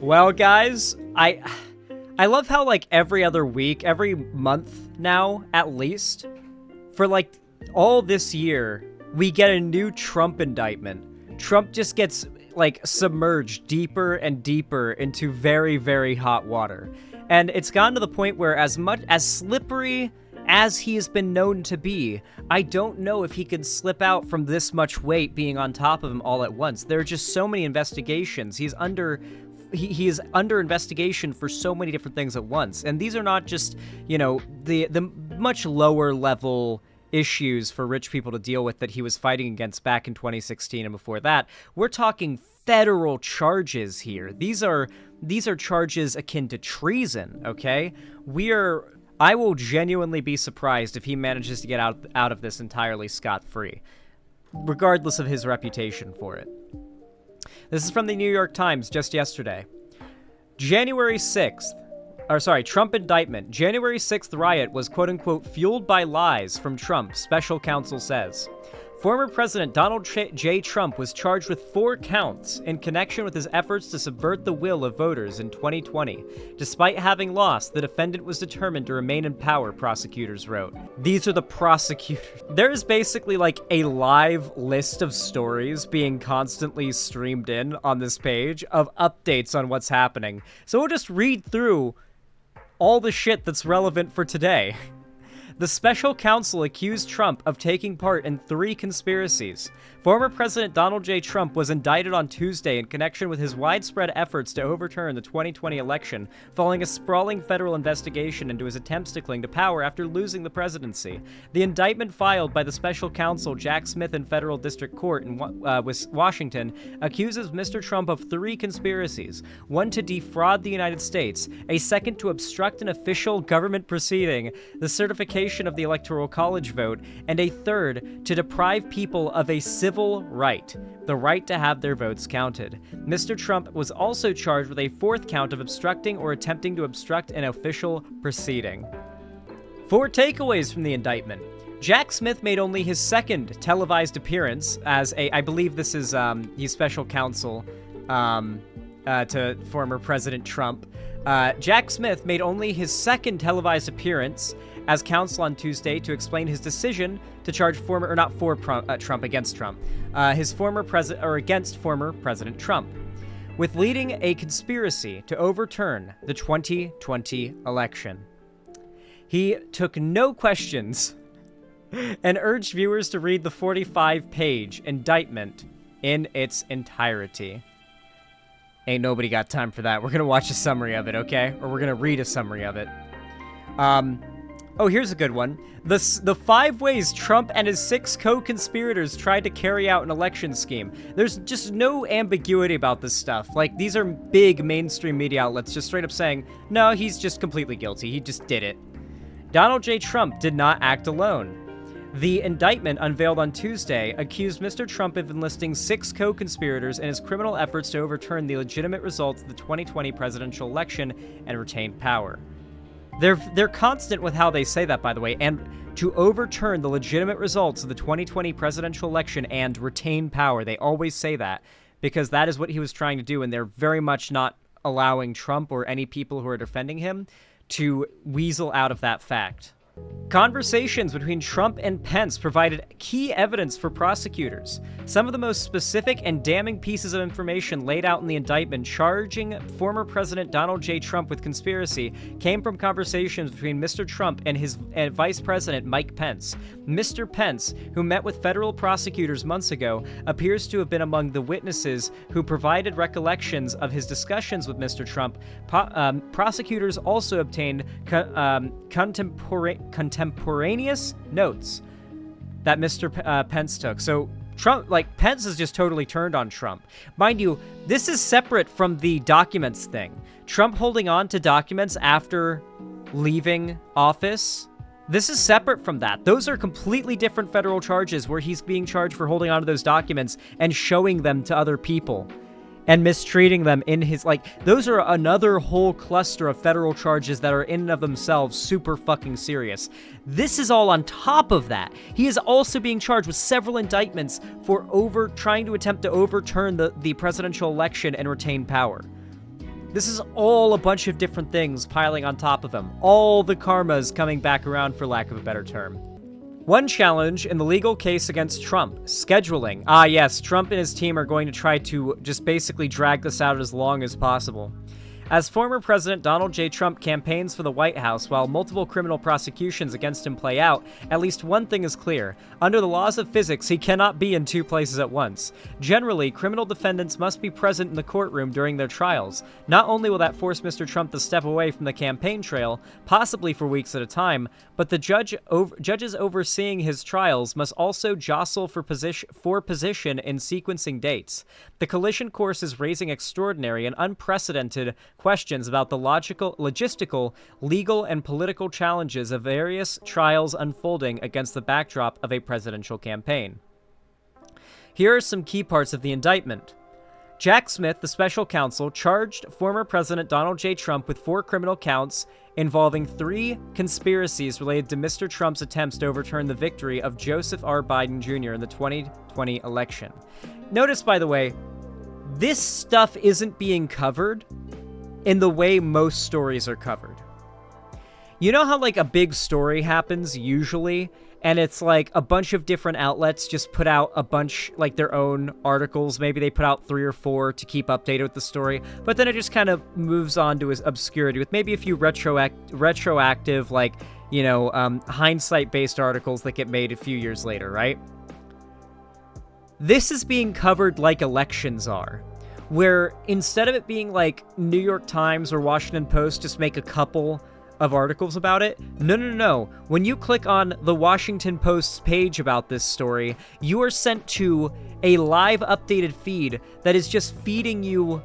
Well, guys, I love how, like, every other week, every month now, at least, for, like, all this year, we get a new Trump indictment. Trump just gets, like, submerged deeper and deeper into very, very hot water. And it's gotten to the point where as slippery as he has been known to be, I don't know if he can slip out from this much weight being on top of him all at once. There are just so many investigations. He is under investigation for so many different things at once. And these are not just, you know, the much lower level issues for rich people to deal with that he was fighting against back in 2016 and before that. We're talking federal charges here. These are charges akin to treason, okay? I will genuinely be surprised if he manages to get out of this entirely scot-free, regardless of his reputation for it. This is from the New York Times just yesterday. Trump indictment. January 6th riot was quote-unquote fueled by lies from Trump, special counsel says. Former President Donald J. Trump was charged with 4 counts in connection with his efforts to subvert the will of voters in 2020. Despite having lost, the defendant was determined to remain in power, prosecutors wrote. These are the prosecutors. There is basically like a live list of stories being constantly streamed in on this page of updates on what's happening. So we'll just read through all the shit that's relevant for today. The special counsel accused Trump of taking part in 3 conspiracies. Former President Donald J. Trump was indicted on Tuesday in connection with his widespread efforts to overturn the 2020 election, following a sprawling federal investigation into his attempts to cling to power after losing the presidency. The indictment filed by the special counsel Jack Smith in federal district court in Washington accuses Mr. Trump of 3 conspiracies: one to defraud the United States, a second to obstruct an official government proceeding, the certification of the Electoral College vote, and a third to deprive people of a civil right, the right to have their votes counted. Mr. Trump was also charged with a 4th count of obstructing or attempting to obstruct an official proceeding. 4 takeaways from the indictment. Jack Smith made only his 2nd televised appearance as I believe this is, he's special counsel to former President Trump. Jack Smith made only his 2nd televised appearance as counsel on Tuesday to explain his decision to charge against Trump, against former President Trump, with leading a conspiracy to overturn the 2020 election. He took no questions and urged viewers to read the 45-page indictment in its entirety. Ain't nobody got time for that. We're gonna watch a summary of it, okay? Or we're gonna read a summary of it. Oh, here's a good one. The 5 ways Trump and his 6 co-conspirators tried to carry out an election scheme. There's just no ambiguity about this stuff. Like, these are big mainstream media outlets just straight up saying, no, he's just completely guilty. He just did it. Donald J. Trump did not act alone. The indictment unveiled on Tuesday accused Mr. Trump of enlisting 6 co-conspirators in his criminal efforts to overturn the legitimate results of the 2020 presidential election and retain power. They're constant with how they say that, by the way, and to overturn the legitimate results of the 2020 presidential election and retain power. They always say that because that is what he was trying to do, and they're very much not allowing Trump or any people who are defending him to weasel out of that fact. Conversations between Trump and Pence provided key evidence for prosecutors. Some of the most specific and damning pieces of information laid out in the indictment charging former President Donald J. Trump with conspiracy came from conversations between Mr. Trump and his Vice President Mike Pence. Mr. Pence, who met with federal prosecutors months ago, appears to have been among the witnesses who provided recollections of his discussions with Mr. Trump. Prosecutors also obtained contemporaneous notes that Mr. Pence took. So Trump, Pence has just totally turned on Trump. Mind you, this is separate from the documents thing. Trump holding on to documents after leaving office, this is separate from that. Those are completely different federal charges where he's being charged for holding on to those documents and showing them to other people and mistreating them in his, those are another whole cluster of federal charges that are in and of themselves super fucking serious. This is all on top of that. He is also being charged with several indictments for trying to attempt to overturn the presidential election and retain power. This is all a bunch of different things piling on top of him. All the karma's coming back around, for lack of a better term. One challenge in the legal case against Trump, scheduling. Ah, yes, Trump and his team are going to try to just basically drag this out as long as possible. As former President Donald J. Trump campaigns for the White House while multiple criminal prosecutions against him play out, at least one thing is clear. Under the laws of physics, he cannot be in two places at once. Generally, criminal defendants must be present in the courtroom during their trials. Not only will that force Mr. Trump to step away from the campaign trail, possibly for weeks at a time, but the judges overseeing his trials must also jostle for position in sequencing dates. The collision course is raising extraordinary and unprecedented questions about the logistical, legal, and political challenges of various trials unfolding against the backdrop of a presidential campaign. Here are some key parts of the indictment. Jack Smith, the special counsel, charged former President Donald J. Trump with 4 criminal counts involving 3 conspiracies related to Mr. Trump's attempts to overturn the victory of Joseph R. Biden Jr. in the 2020 election. Notice, by the way, this stuff isn't being covered in the way most stories are covered. You know how, like, a big story happens, usually, and it's, like, a bunch of different outlets just put out a bunch, like, their own articles. Maybe they put out 3 or 4 to keep updated with the story, but then it just kind of moves on to obscurity with maybe a few retroactive, like, you know, hindsight-based articles that get made a few years later, right? This is being covered like elections are, where instead of it being like New York Times or Washington Post just make a couple of articles about it, no. When you click on the Washington Post's page about this story, you are sent to a live updated feed that is just feeding you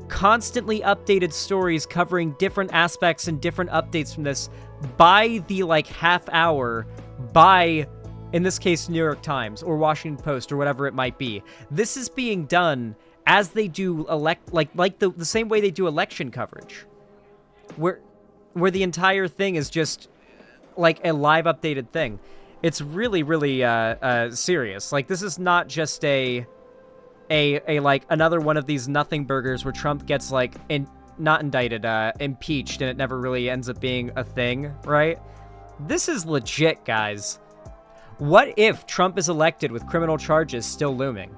constantly updated stories covering different aspects and different updates from this by the, like, half hour by, in this case, New York Times or Washington Post or whatever it might be. This is being done as they do the same way they do election coverage, where the entire thing is just like a live updated thing. It's really, really serious. Like, this is not just a like another one of these nothing burgers where Trump gets like not indicted, impeached, and it never really ends up being a thing, right? This is legit, guys. What if Trump is elected with criminal charges still looming?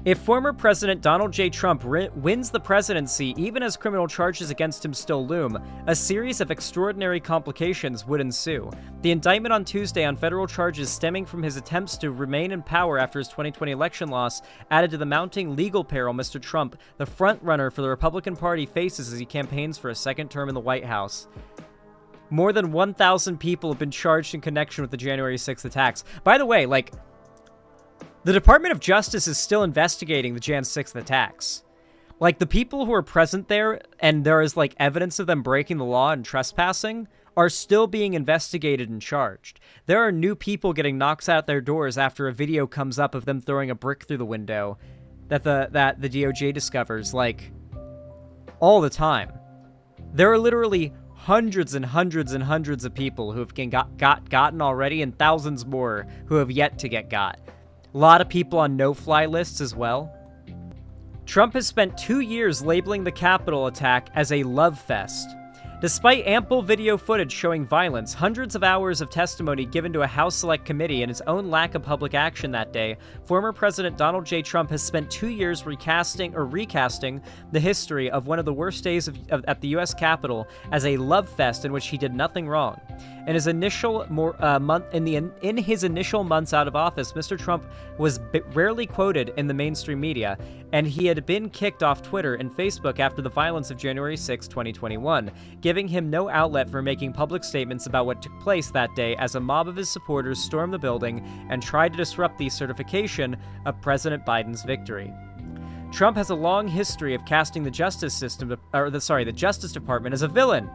If former President Donald J. Trump wins the presidency, even as criminal charges against him still loom, a series of extraordinary complications would ensue. The indictment on Tuesday on federal charges stemming from his attempts to remain in power after his 2020 election loss added to the mounting legal peril Mr. Trump, the frontrunner for the Republican Party, faces as he campaigns for a second term in the White House. More than 1,000 people have been charged in connection with the January 6th attacks. By the way, like, the Department of Justice is still investigating the Jan 6th attacks. Like, the people who are present there, and there is, like, evidence of them breaking the law and trespassing, are still being investigated and charged. There are new people getting knocked out their doors after a video comes up of them throwing a brick through the window that the DOJ discovers, like, all the time. There are literally hundreds and hundreds and hundreds of people who have gotten already, and thousands more who have yet to get got. A lot of people on no-fly lists as well. Trump has spent 2 years labeling the Capitol attack as a love fest. Despite ample video footage showing violence, hundreds of hours of testimony given to a House Select Committee, and his own lack of public action that day, former President Donald J. Trump has spent 2 years recasting the history of one of the worst days at the U.S. Capitol as a love fest in which he did nothing wrong. In his initial months out of office, Mr. Trump was rarely quoted in the mainstream media, and he had been kicked off Twitter and Facebook after the violence of January 6, 2021, giving him no outlet for making public statements about what took place that day as a mob of his supporters stormed the building and tried to disrupt the certification of President Biden's victory. Trump has a long history of casting the Justice Department as a villain.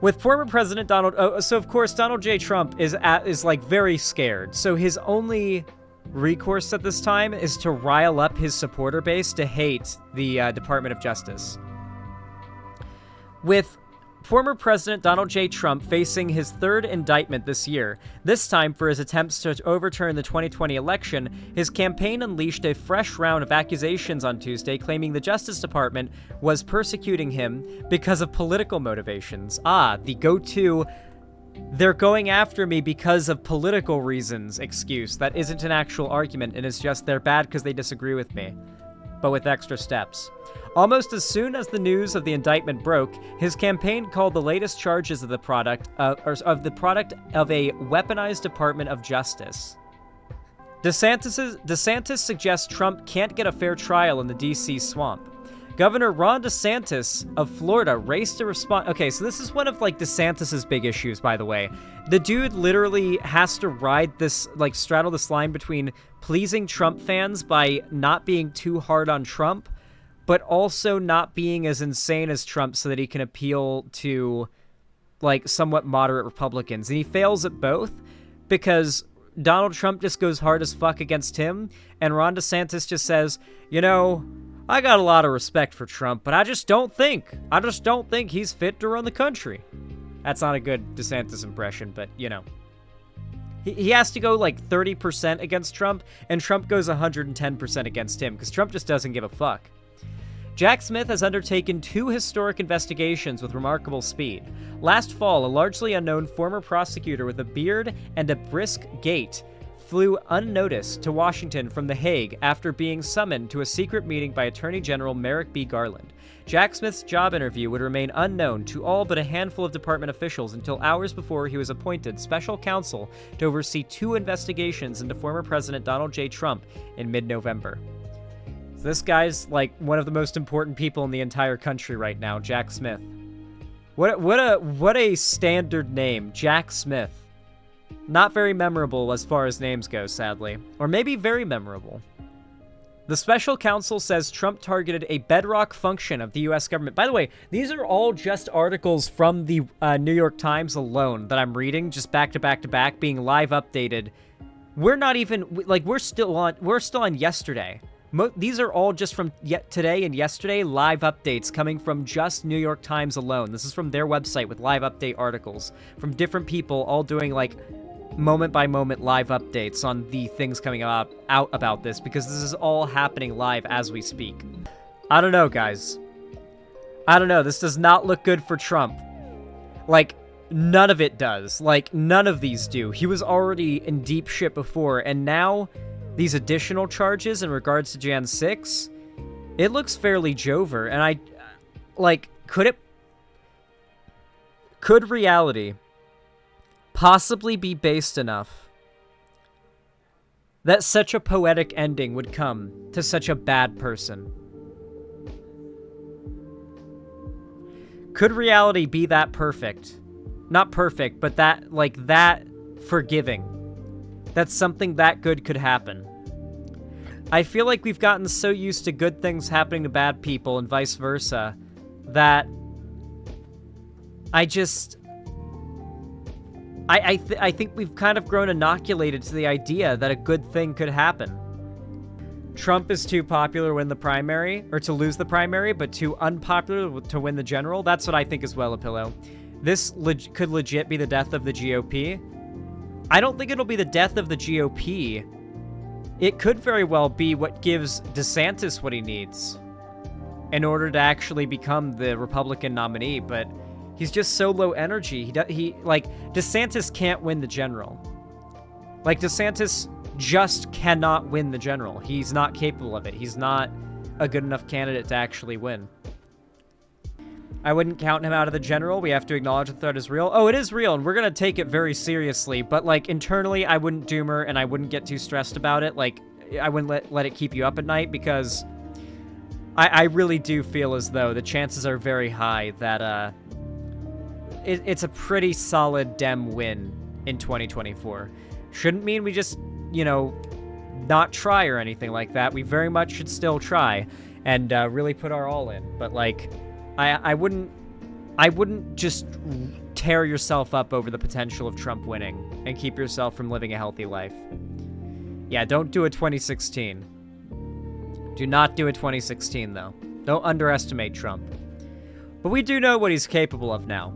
With former President so of course Donald J. Trump is like very scared. So his only recourse at this time is to rile up his supporter base to hate the Department of Justice. With Former President Donald J. Trump facing his third indictment this year. This time for his attempts to overturn the 2020 election, his campaign unleashed a fresh round of accusations on Tuesday, claiming the Justice Department was persecuting him because of political motivations. The go-to "they're going after me because of political reasons" excuse that isn't an actual argument and is just they're bad because they disagree with me, but with extra steps. Almost as soon as the news of the indictment broke, his campaign called the latest charges of the product of a weaponized Department of Justice. DeSantis suggests Trump can't get a fair trial in the D.C. swamp. Governor Ron DeSantis of Florida raced to respond. Okay, so this is one of DeSantis's big issues, by the way. The dude literally has to ride this, straddle this line between pleasing Trump fans by not being too hard on Trump, but also not being as insane as Trump so that he can appeal to, somewhat moderate Republicans. And he fails at both because Donald Trump just goes hard as fuck against him, and Ron DeSantis just says, I got a lot of respect for Trump, but I just don't think he's fit to run the country. That's not a good DeSantis impression, but, He has to go 30% against Trump, and Trump goes 110% against him, because Trump just doesn't give a fuck. Jack Smith has undertaken 2 historic investigations with remarkable speed. Last fall, a largely unknown former prosecutor with a beard and a brisk gait flew unnoticed to Washington from The Hague after being summoned to a secret meeting by Attorney General Merrick B. Garland. Jack Smith's job interview would remain unknown to all but a handful of department officials until hours before he was appointed special counsel to oversee 2 investigations into former President Donald J. Trump in mid-November. So this guy's one of the most important people in the entire country right now, Jack Smith. What a standard name, Jack Smith. Not very memorable as far as names go, sadly. Or maybe very memorable. The special counsel says Trump targeted a bedrock function of the U.S. government. By the way, these are all just articles from the New York Times alone that I'm reading, just back to back to back, being live updated. We're not even, we're still on yesterday. These are all just from today and yesterday, live updates coming from just New York Times alone. This is from their website with live update articles from different people, all doing moment-by-moment live updates on the things coming out about this, because this is all happening live as we speak. I don't know, guys. I don't know. This does not look good for Trump. None of it does. None of these do. He was already in deep shit before, and now these additional charges in regards to Jan 6, it looks fairly Jover, and could reality possibly be based enough that such a poetic ending would come to such a bad person? Could reality be that perfect? Not perfect, but that forgiving. That something that good could happen. I feel like we've gotten so used to good things happening to bad people and vice versa that I think we've kind of grown inoculated to the idea that a good thing could happen. Trump is too popular to win the primary, or to lose the primary, but too unpopular to win the general. That's what I think as well, Apillo. This could legit be the death of the GOP. I don't think it'll be the death of the GOP. It could very well be what gives DeSantis what he needs in order to actually become the Republican nominee, but he's just so low energy. DeSantis can't win the general. DeSantis just cannot win the general. He's not capable of it. He's not a good enough candidate to actually win. I wouldn't count him out of the general. We have to acknowledge the threat is real. Oh, it is real, and we're going to take it very seriously. But, internally, I wouldn't doom her, and I wouldn't get too stressed about it. I wouldn't let it keep you up at night, because I really do feel as though the chances are very high that it's a pretty solid Dem win in 2024. Shouldn't mean we just, not try or anything like that. We very much should still try and really put our all in. But, I wouldn't just tear yourself up over the potential of Trump winning and keep yourself from living a healthy life. Yeah, don't do a 2016. Do not do a 2016, though. Don't underestimate Trump. But we do know what he's capable of now.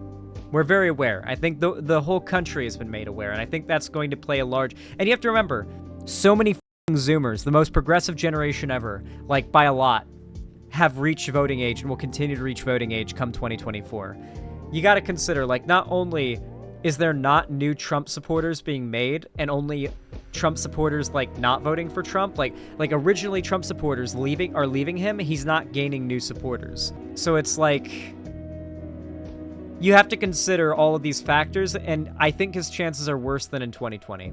We're very aware. I think the whole country has been made aware, and I think that's going to play a large... And you have to remember, so many Zoomers, the most progressive generation ever, like by a lot, have reached voting age and will continue to reach voting age come 2024. You got to consider, like, not only is there not new Trump supporters being made and only Trump supporters, like, not voting for Trump, like originally Trump supporters are leaving him, he's not gaining new supporters. So it's like, you have to consider all of these factors, and I think his chances are worse than in 2020.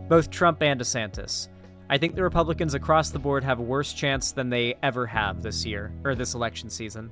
Both Trump and DeSantis. I think the Republicans across the board have a worse chance than they ever have this year, or this election season.